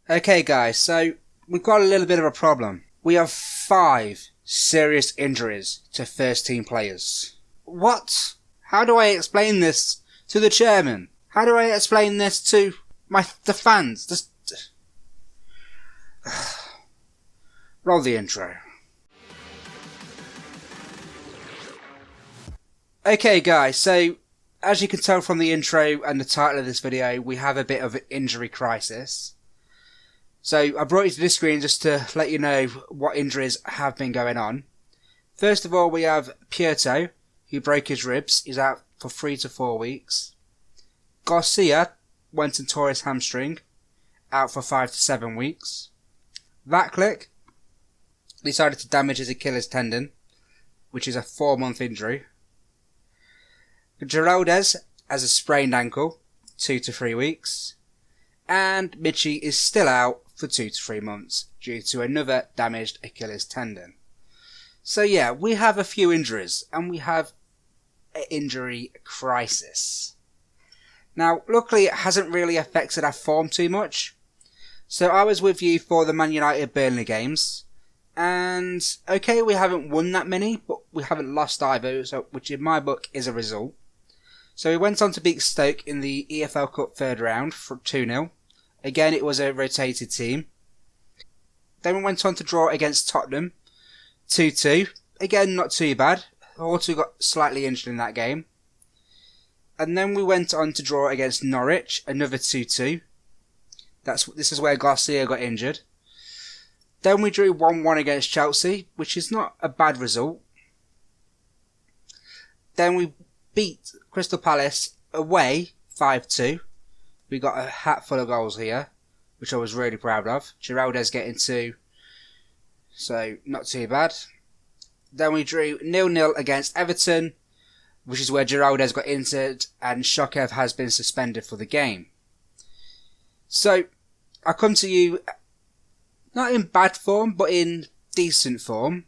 Okay guys, so we've got a little bit of a problem. We have 5 serious injuries to first team players. What? How do I explain this to the chairman? How do I explain this to the fans? Roll the intro. Okay guys, so as you can tell from the intro and the title of this video, we have a bit of an injury crisis. So I brought you to this screen just to let you know what injuries have been going on. First of all, we have Puerto, who broke his ribs. He's out for 3 to 4 weeks. Garcia went and tore his hamstring, out for 5 to 7 weeks. Vatlick decided to damage his Achilles tendon, which is a 4-month injury. Geraldez has a sprained ankle, 2 to 3 weeks. And Michi is still out for 2 to 3 months due to another damaged Achilles tendon. So yeah, we have a few injuries and we have an injury crisis. Now, luckily it hasn't really affected our form too much. So I was with you for the Man United Burnley games. And okay, we haven't won that many, but we haven't lost either, which in my book is a result. So we went on to beat Stoke in the EFL Cup third round for 2-0. Again, it was a rotated team. Then we went on to draw against Tottenham, 2-2. Again, not too bad. Horto got slightly injured in that game. And then we went on to draw against Norwich, another 2-2. This is where Garcia got injured. Then we drew 1-1 against Chelsea, which is not a bad result. Then we beat Crystal Palace away, 5-2. We got a hat full of goals here, which I was really proud of. Geraldez getting 2, so not too bad. Then we drew 0-0 against Everton, which is where Geraldez got injured and Shokev has been suspended for the game. So, I come to you, not in bad form, but in decent form.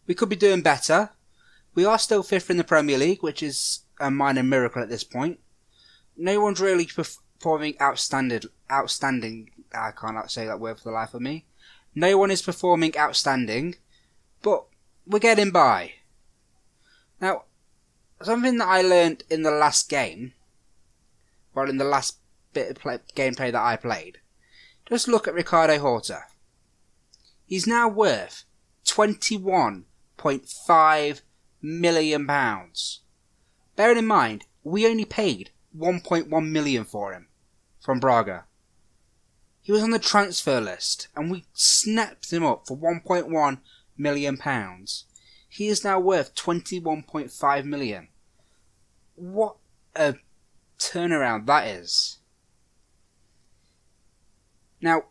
We could be doing better. We are still 5th in the Premier League, which is a minor miracle at this point. No one's really performing outstanding. I cannot say that word for the life of me. No one is performing outstanding, but we're getting by. Now, something that I learned in the last game, well, in the last bit of gameplay that I played, just look at Ricardo Horta. He's now worth £21.5 million. Bearing in mind, we only paid 1.1 million for him from Braga. He was on the transfer list and we snapped him up for 1.1 million pounds. He is now worth 21.5 million. What a turnaround that is. Now,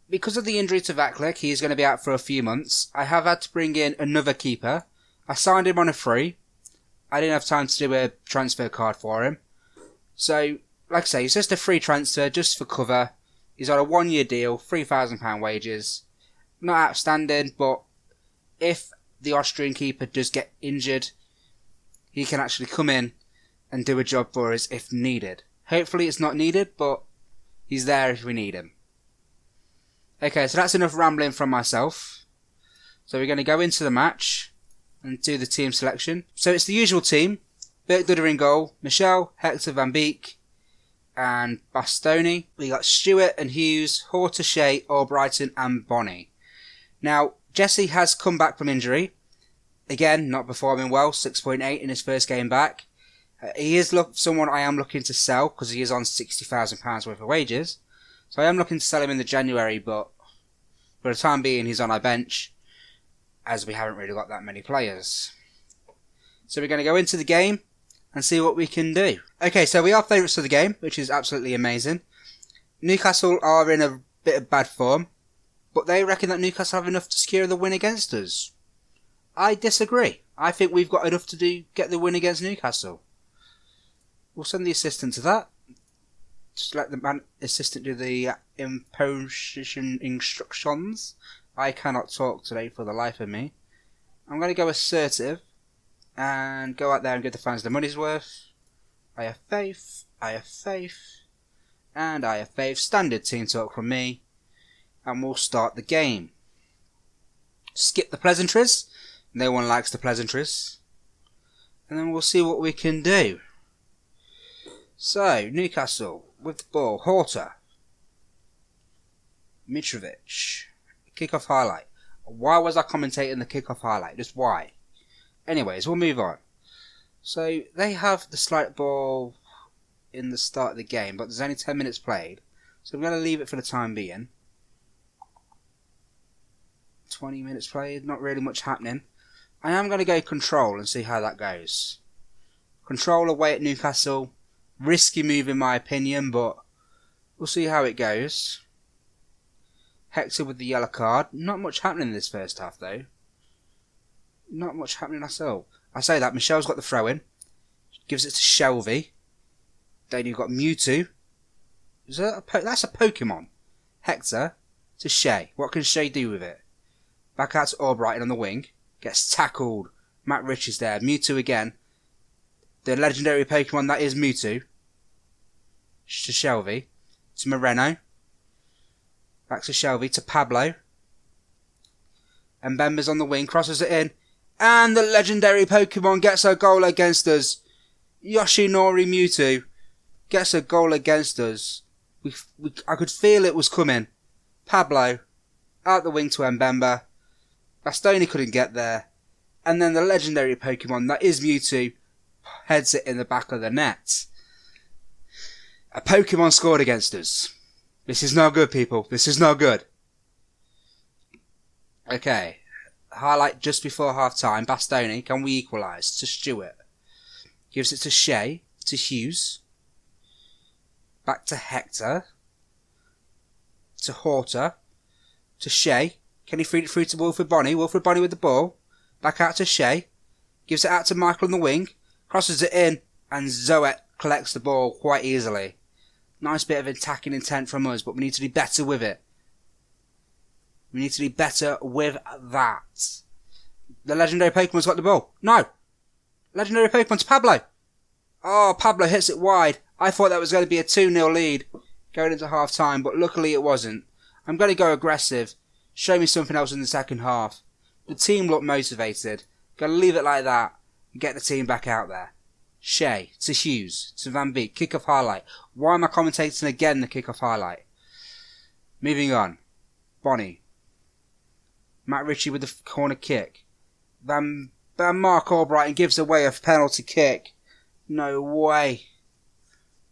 because of the injury to Vatlick, he is going to be out for a few months. I have had to bring in another keeper. I signed him on a free. I didn't have time to do a transfer card for him. So, like I say, it's just a free transfer, just for cover. He's on a 1-year deal, £3,000 wages. Not outstanding, but if the Austrian keeper does get injured, he can actually come in and do a job for us if needed. Hopefully it's not needed, but he's there if we need him. Okay, so that's enough rambling from myself. So we're going to go into the match and do the team selection. So it's the usual team. Bert Dudder in goal, Michel, Hector Van Beek and Bastoni. We got Stewart and Hughes, Horta, Shea, Albrighton and Bonney. Now, Jesse has come back from injury. Again, not performing well, 6.8 in his first game back. He is someone I am looking to sell because he is on £60,000 worth of wages. So I am looking to sell him in the January, but for the time being he's on our bench as we haven't really got that many players. So we're going to go into the game and see what we can do. Okay, so we are favourites of the game, which is absolutely amazing. Newcastle are in a bit of bad form, but they reckon that Newcastle have enough to secure the win against us. I disagree. I think we've got enough to get the win against Newcastle. We'll send the assistant to that. Just let the assistant do the imposition instructions. I cannot talk today for the life of me. I'm going to go assertive and go out there and give the fans their money's worth. I have faith, and I have faith. Standard team talk from me. and we'll start the game. Skip the pleasantries. No one likes the pleasantries. And then we'll see what we can do. So, Newcastle with the ball. Horta. Mitrovic. Kickoff highlight. Why was I commentating the kickoff highlight? Just why? Anyways, we'll move on. So, they have the slight ball in the start of the game, but there's only 10 minutes played. So, I'm going to leave it for the time being. 20 minutes played, not really much happening. I am going to go control and see how that goes. Control away at Newcastle. Risky move in my opinion, but we'll see how it goes. Hector with the yellow card. Not much happening in this first half though. Not much happening at all. I say that, Michelle's got the throw in. Gives it to Shelby. Then you've got Mewtwo. That's a Pokemon. Hector to Shea. What can Shea do with it? Back out to Albrighton on the wing. Gets tackled. Matt Rich is there. Mewtwo again. The legendary Pokemon that is Mewtwo. To Shelby. To Moreno. Back to Shelby. To Pablo. And Mbemba's on the wing. Crosses it in. And the legendary Pokemon gets a goal against us. Yoshinori Mewtwo gets a goal against us. I could feel it was coming. Pablo. Out the wing to Mbemba. Bastoni couldn't get there. And then the legendary Pokemon that is Mewtwo heads it in the back of the net. A Pokemon scored against us. This is not good, people. This is not good. Okay. Highlight just before half time. Bastoni, can we equalise? To Stewart. Gives it to Shea. To Hughes. Back to Hector. To Horta. To Shea. Can he feed it through to Wilfred Bonny? Wilfred Bonny with the ball. Back out to Shea. Gives it out to Michael on the wing. Crosses it in. And Zoet collects the ball quite easily. Nice bit of attacking intent from us, but we need to be better with it. We need to be better with that. The legendary Pokemon's got the ball. No! Legendary Pokemon to Pablo. Oh, Pablo hits it wide. I thought that was going to be a 2-0 lead going into half time, but luckily it wasn't. I'm going to go aggressive. Show me something else in the second half. The team looked motivated. Going to leave it like that and get the team back out there. Shea to Hughes to Van Beek. Kickoff highlight. Why am I commentating again the kickoff highlight? Moving on. Bonnie. Matt Ritchie with the corner kick. Van Mark Albrighton gives away a penalty kick. No way.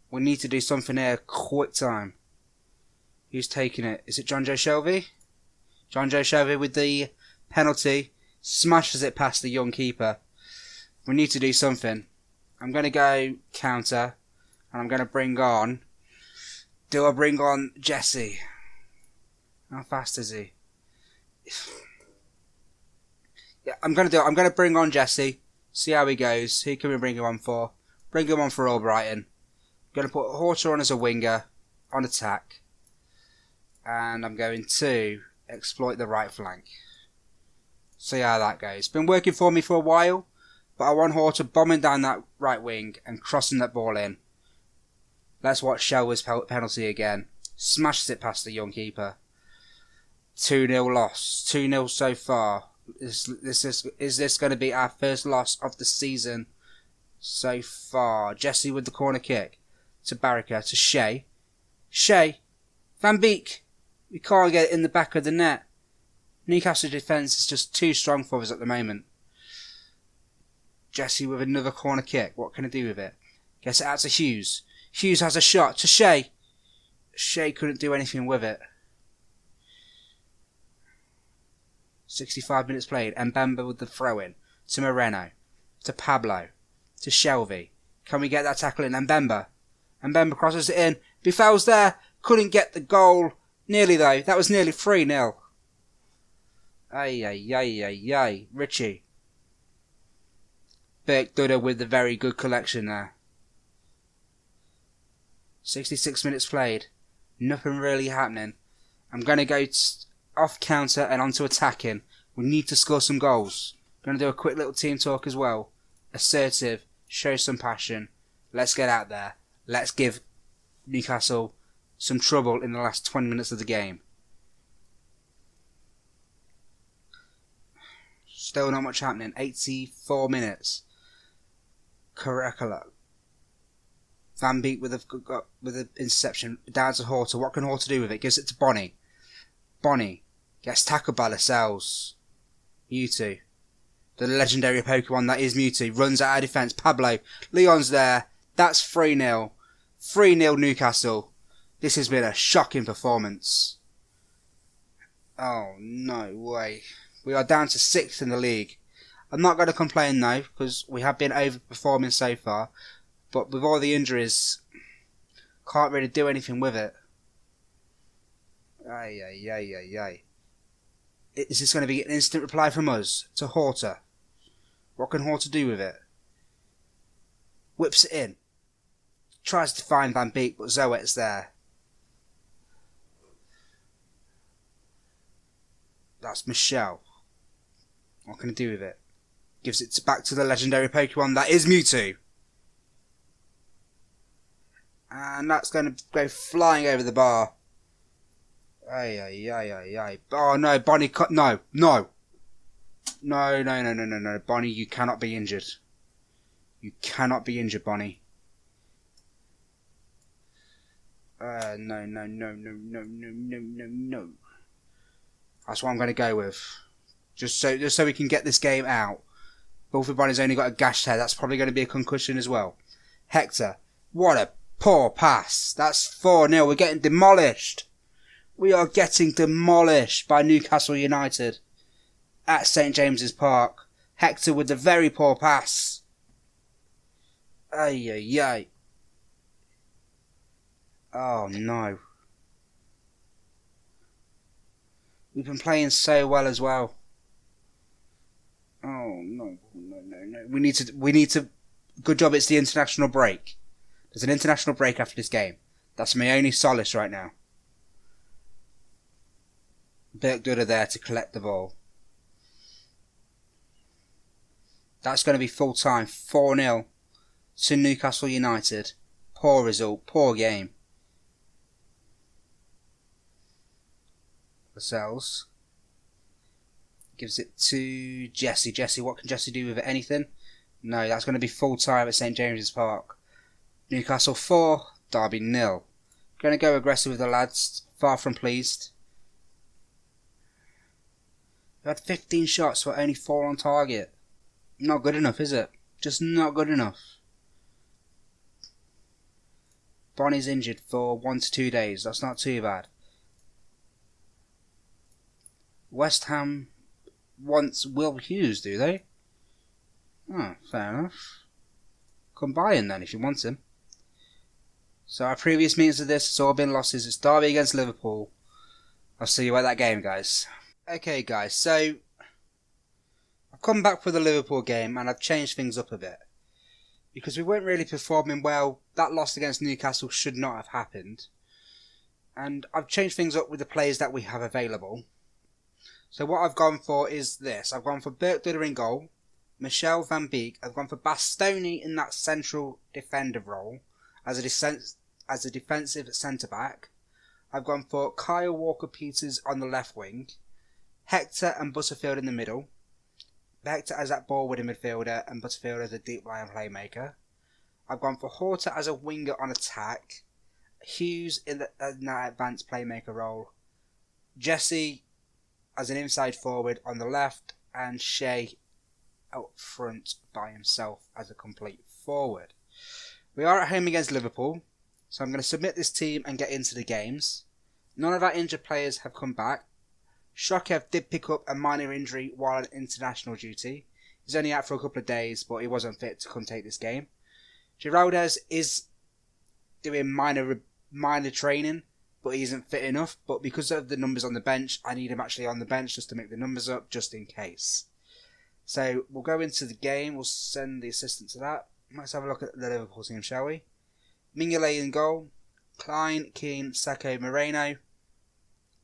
We need to do something here. Quick time. Who's taking it? Is it John Joe Shelby? John Joe Shelby with the penalty. Smashes it past the young keeper. We need to do something. I'm going to go counter. And I'm going to bring on... Do I bring on Jesse? How fast is he? Yeah, I'm going to do it. I'm going to bring on Jesse. See how he goes. Who can we bring him on for? Bring him on for Albrighton. I'm going to put Horta on as a winger. On attack. And I'm going to exploit the right flank. See how that goes. Been working for me for a while. But I want Horta bombing down that right wing and crossing that ball in. Let's watch Shelby's penalty again. Smashes it past the young keeper. 2-0 loss. 2-0 so far. Is this going to be our first loss of the season so far? Jesse with the corner kick. To Barrica. To Shea. Shea. Van Beek. We can't get it in the back of the net. Newcastle defence is just too strong for us at the moment. Jesse with another corner kick. What can I do with it? Gets it out to Hughes. Hughes has a shot to Shea. Shea couldn't do anything with it. 65 minutes played. Mbemba with the throw-in. To Moreno. To Pablo. To Shelby. Can we get that tackle in? Mbemba. Mbemba crosses it in. Buffal's there. Couldn't get the goal. Nearly though. That was nearly 3-0. Ay. Richie. Burke Dudder with the very good collection there. 66 minutes played. Nothing really happening. I'm going to go off counter and onto attacking. We need to score some goals. I'm going to do a quick little team talk as well. Assertive. Show some passion. Let's get out there. Let's give Newcastle some trouble in the last 20 minutes of the game. Still not much happening. 84 minutes. Curricular. Van Beek with an interception. Down to Horta. What can Horta do with it? Gives it to Bonnie. Bonnie gets tackled by Lascelles. Mewtwo. The legendary Pokemon that is Mewtwo. Runs out of defence. Pablo. Leon's there. That's 3-0. 3-0 Newcastle. This has been a shocking performance. Oh, no way. We are down to 6th in the league. I'm not going to complain though, because we have been overperforming so far. But with all the injuries, can't really do anything with it. Ay. Is this going to be an instant reply from us to Horta? What can Horta do with it? Whips it in. Tries to find Van Beek, but Zoet's there. That's Michelle. What can I do with it? Gives it back to the legendary Pokemon that is Mewtwo. And that's going to go flying over the bar. Ay. Oh no, Bonnie, no. No. Bonnie, you cannot be injured. You cannot be injured, Bonnie. No. That's what I'm going to go with. Just so we can get this game out. Wilfred Bonnie's only got a gashed head. That's probably going to be a concussion as well. Hector. What a poor pass. That's 4-0. We're getting demolished. We are getting demolished by Newcastle United at St James's Park. Hector with the very poor pass. Ay. Oh no. We've been playing so well as well. Oh no. We need to. Good job. It's the international break. There's an international break after this game. That's my only solace right now. Birkdud there to collect the ball. That's going to be full time. 4-0 to Newcastle United. Poor result. Poor game. Lascelles gives it to Jesse. Jesse, what can Jesse do with it? Anything? No, that's going to be full time at St James's Park. Newcastle 4, Derby 0. Going to go aggressive with the lads. Far from pleased. We had 15 shots but only 4 on target. Not good enough, is it? Just not good enough. Bonnie's injured for 1 to 2 days. That's not too bad. West Ham wants Will Hughes, do they? Oh, fair enough. Come by him then if you want him. So our previous meetings of this has all been losses. It's Derby against Liverpool. I'll see you at that game, guys. Okay, guys, so I've come back for the Liverpool game and I've changed things up a bit. Because we weren't really performing well. That loss against Newcastle should not have happened. And I've changed things up with the players that we have available. So what I've gone for is this. I've gone for Birkdud in goal, Michelle Van Beek. I've gone for Bastoni in that central defender role as a defensive centre-back. I've gone for Kyle Walker-Peters on the left wing, Hector and Butterfield in the middle. Hector as that ball-winning midfielder and Butterfield as a deep-lying playmaker. I've gone for Horta as a winger on attack, Hughes in that advanced playmaker role, Jesse as an inside forward on the left, and Shea out front by himself as a complete forward. We are at home against Liverpool, so I'm going to submit this team and get into the games. None of our injured players have come back. Shokev did pick up a minor injury while on international duty. He's only out for a couple of days, but he wasn't fit to come take this game. Giraldez is doing minor training, but he isn't fit enough. But because of the numbers on the bench, I need him actually on the bench just to make the numbers up, just in case. So we'll go into the game. We'll send the assistant to that. Let's have a look at the Liverpool team, shall we? Mignolet in goal. Klein, Keane, Sacco, Moreno,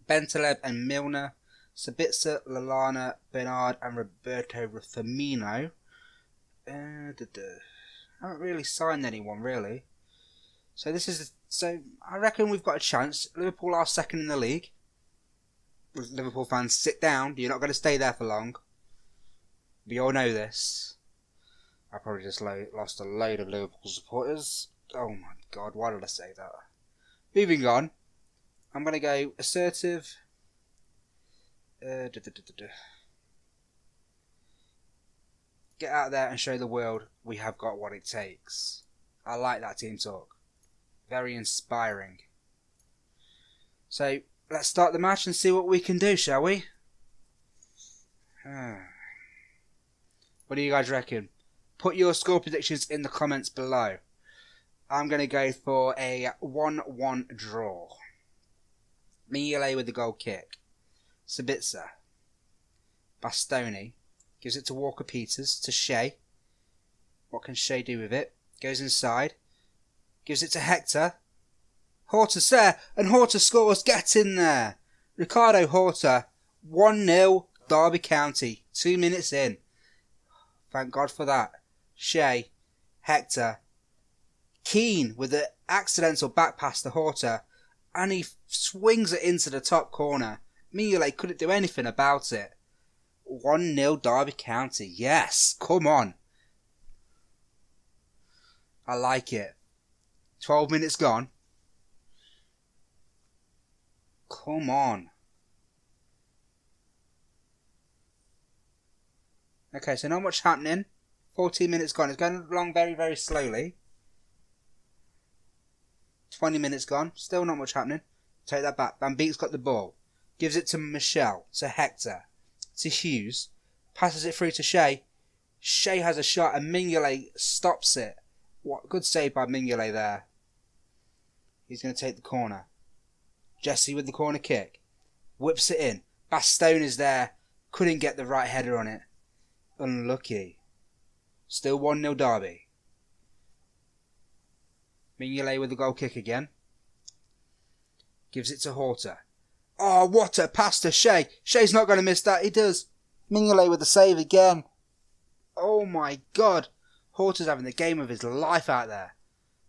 Bentaleb and Milner, Sabitzer, Lallana, Bernard and Roberto Firmino. I haven't really signed anyone, really. So I reckon we've got a chance. Liverpool are second in the league. Liverpool fans, sit down. You're not going to stay there for long. We all know this. I probably just lost a load of Liverpool supporters. Oh my god, why did I say that? Moving on. I'm going to go assertive. Get out there and show the world we have got what it takes. I like that team talk. Very inspiring. So, let's start the match and see what we can do, shall we? What do you guys reckon? Put your score predictions in the comments below. I'm going to go for a 1-1 draw. Mignolet with the goal kick. Sabitzer. Bastoni. Gives it to Walker Peters. To Shea. What can Shea do with it? Goes inside. Gives it to Hector. Horta's there. And Horta scores. Get in there. Ricardo Horta. 1-0 Derby County. 2 minutes in. Thank God for that. Shea. Hector. Keane with the accidental back pass to Horta. And he swings it into the top corner. Mignolet couldn't do anything about it. 1-0 Derby County. Yes, come on. I like it. 12 minutes gone. Come on. Okay, so not much happening. 14 minutes gone. It's going along very, very slowly. 20 minutes gone. Still not much happening. Take that back. Van Beek's got the ball. Gives it to Michel. To Hector. To Hughes. Passes it through to Shea. Shea has a shot and Mignolet stops it. What good save by Mignolet there. He's going to take the corner. Jesse with the corner kick. Whips it in. Bastone is there. Couldn't get the right header on it. Unlucky. Still 1-0 Derby. Mignolet with the goal kick again. Gives it to Horta. Oh, what a pass to Shea. Shea's not going to miss that. He does. Mignolet with the save again. Oh my god. Horta's having the game of his life out there.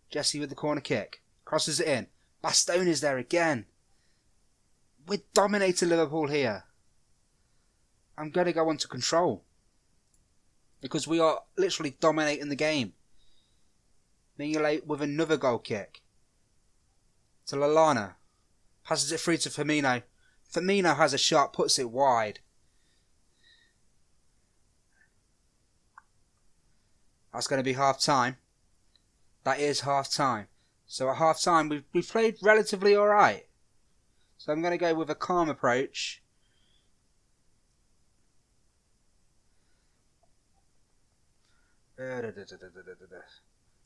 Jesse with the corner kick. Crosses it in. Bastone is there again. We're dominating Liverpool here. I'm going to go on to control. Because we are literally dominating the game. Mignolet with another goal kick. To Lallana. Passes it through to Firmino. Firmino has a shot, puts it wide. That's going to be half time. That is half time. So at half time we've played relatively alright. So I'm going to go with a calm approach.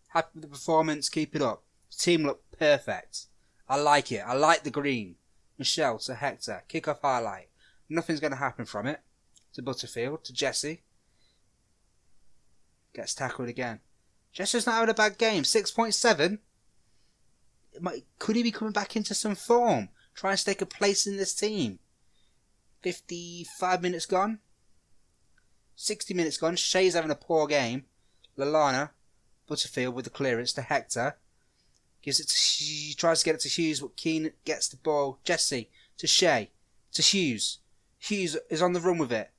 Happy with the performance, keep it up. The team look perfect. I like it. I like the green. Michel to Hector. Kick-off highlight. Nothing's going to happen from it. To Butterfield. To Jesse. Gets tackled again. Jesse's not having a bad game. 6.7. Could he be coming back into some form? Try and stake a place in this team. 55 minutes gone. 60 minutes gone. Shea's having a poor game. Lallana. Butterfield with the clearance to Hector. Gives it to tries to get it to Hughes, but Keane gets the ball. Jesse to Shea. To Hughes. Hughes is on the run with it.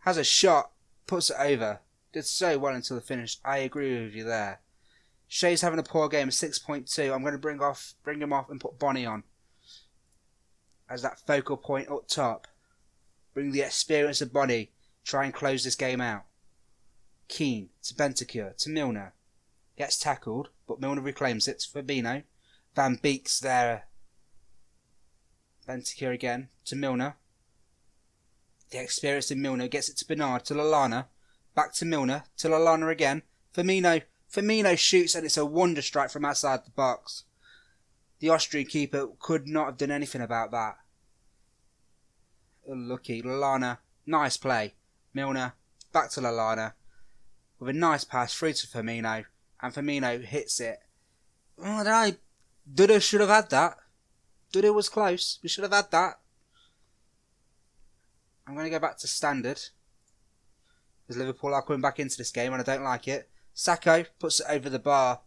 Has a shot. Puts it over. Did so well until the finish. I agree with you there. Shea's having a poor game. 6.2. I'm going to bring him off and put Bonnie on. As that focal point up top. Bring the experience of Bonnie. Try and close this game out. Keane to Bentancur. To Milner. Gets tackled, but Milner reclaims it to Fabinho. Van Beek's there. Bentancur again to Milner. The experienced in Milner gets it to Bernard, to Lallana. Back to Milner, to Lallana again. Firmino shoots and it's a wonder strike from outside the box. The Austrian keeper could not have done anything about that. Unlucky. Lallana, nice play. Milner, back to Lallana. With a nice pass through to Firmino. And Firmino hits it. Oh, I don't know. Duda should have had that. Duda was close. We should have had that. I'm going to go back to standard. Because Liverpool are coming back into this game and I don't like it. Sacco puts it over the bar.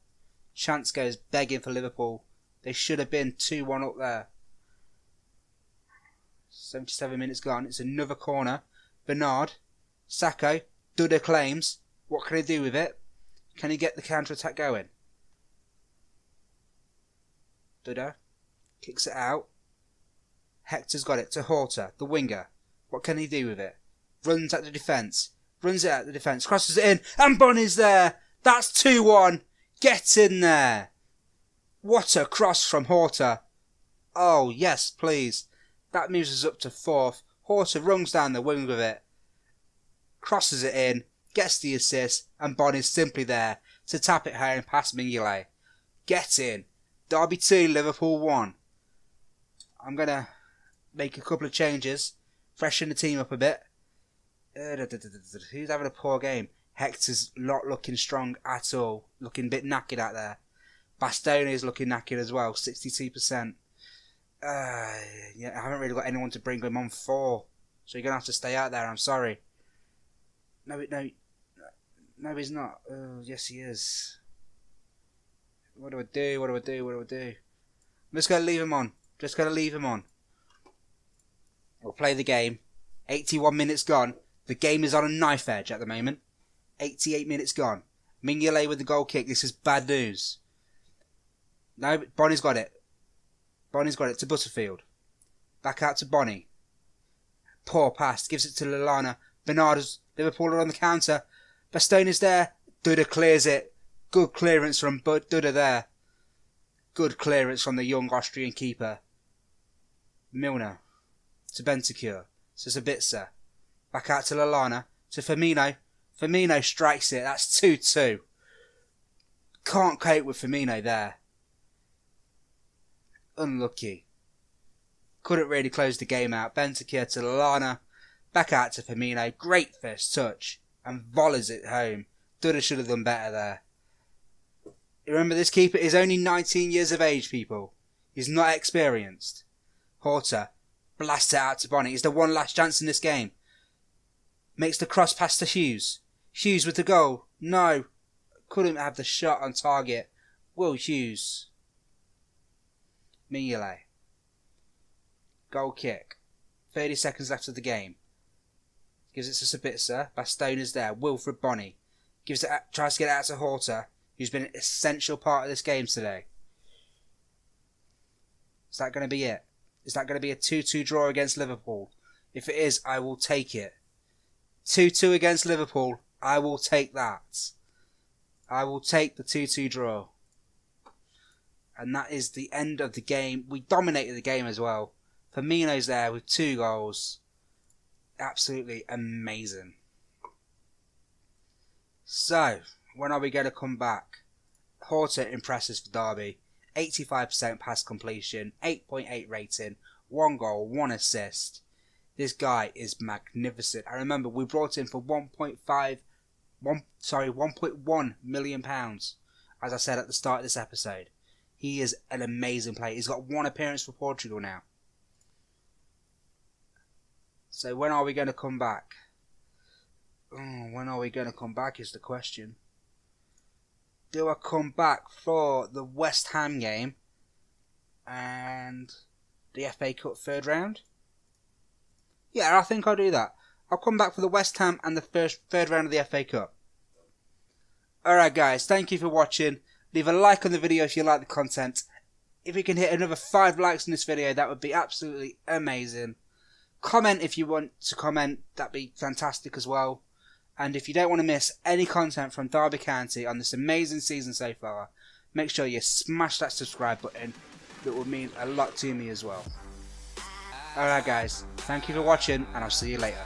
Chance goes begging for Liverpool. They should have been 2-1 up there. 77 minutes gone. It's another corner. Bernard. Sacco, Duda claims. What can he do with it? Can he get the counter-attack going? Duda kicks it out. Hector's got it to Horta, the winger. What can he do with it? Runs at the defence. Runs it at the defence. Crosses it in. And Bonnie's there. That's 2-1. Get in there. What a cross from Horta. Oh, yes, please. That moves us up to 4th. Horta runs down the wing with it. Crosses it in. Gets the assist. And Bonnie's simply there to tap it home past Mignolet. Get in. Derby 2, Liverpool 1. I'm going to make a couple of changes. Freshen the team up a bit. Who's having a poor game? Hector's not looking strong at all. Looking a bit knackered out there. Bastone's looking knackered as well. 62%. Yeah, I haven't really got anyone to bring him on for. So you're going to have to stay out there. I'm sorry. No, he's not. Oh, yes, he is. What do I do? I'm just going to leave him on. We'll play the game. 81 minutes gone. The game is on a knife edge at the moment. 88 minutes gone. Mignolet with the goal kick. This is bad news. No, Bonnie's got it. To Butterfield. Back out to Bonnie. Poor pass. Gives it to Lallana. Bernardo's Liverpool are on the counter. Bastone is there. Duda clears it. Good clearance from Duda there. Good clearance from the young Austrian keeper. Milner. To Bentancur. To Sabitzer. Back out to Lallana. To Firmino. Firmino strikes it. That's 2-2. Can't cope with Firmino there. Unlucky. Couldn't really close the game out. Bentancur to Lallana. Back out to Firmino. Great first touch. And volleys it home. Duda should have done better there. Remember, this keeper is only 19 years of age, people. He's not experienced. Horta blasts it out to Bonnie. It's the one last chance in this game. Makes the cross pass to Hughes. Hughes with the goal. No. Couldn't have the shot on target. Will Hughes. Mignolet. Goal kick. 30 seconds left of the game. Gives it to Sabitzer. Bastone is there. Wilfred Bonnie. Tries to get it out to Horta, who's been an essential part of this game today. Is that going to be it? Is that going to be a 2-2 draw against Liverpool? If it is, I will take it. 2-2 against Liverpool. I will take that. I will take the 2-2 draw. And that is the end of the game. We dominated the game as well. Firmino's there with 2 goals. Absolutely amazing. So, when are we going to come back? Horta impresses for Derby. 85% pass completion, 8.8 rating, 1 goal, 1 assist. This guy is magnificent. I remember we brought him for 1.1 million pounds, as I said at the start of this episode. He is an amazing player. He's got 1 appearance for Portugal now. So when are we going to come back? When are we going to come back is the question. Do I come back for the West Ham game and the FA Cup 3rd round? Yeah, I think I'll do that. I'll come back for the West Ham and the 3rd round of the FA Cup. Alright guys, thank you for watching. Leave a like on the video if you like the content. If we can hit another 5 likes in this video, that would be absolutely amazing. Comment if you want to comment, that'd be fantastic as well. And if you don't want to miss any content from Derby County on this amazing season so far, make sure you smash that subscribe button. That would mean a lot to me as well. Alright guys, thank you for watching and I'll see you later.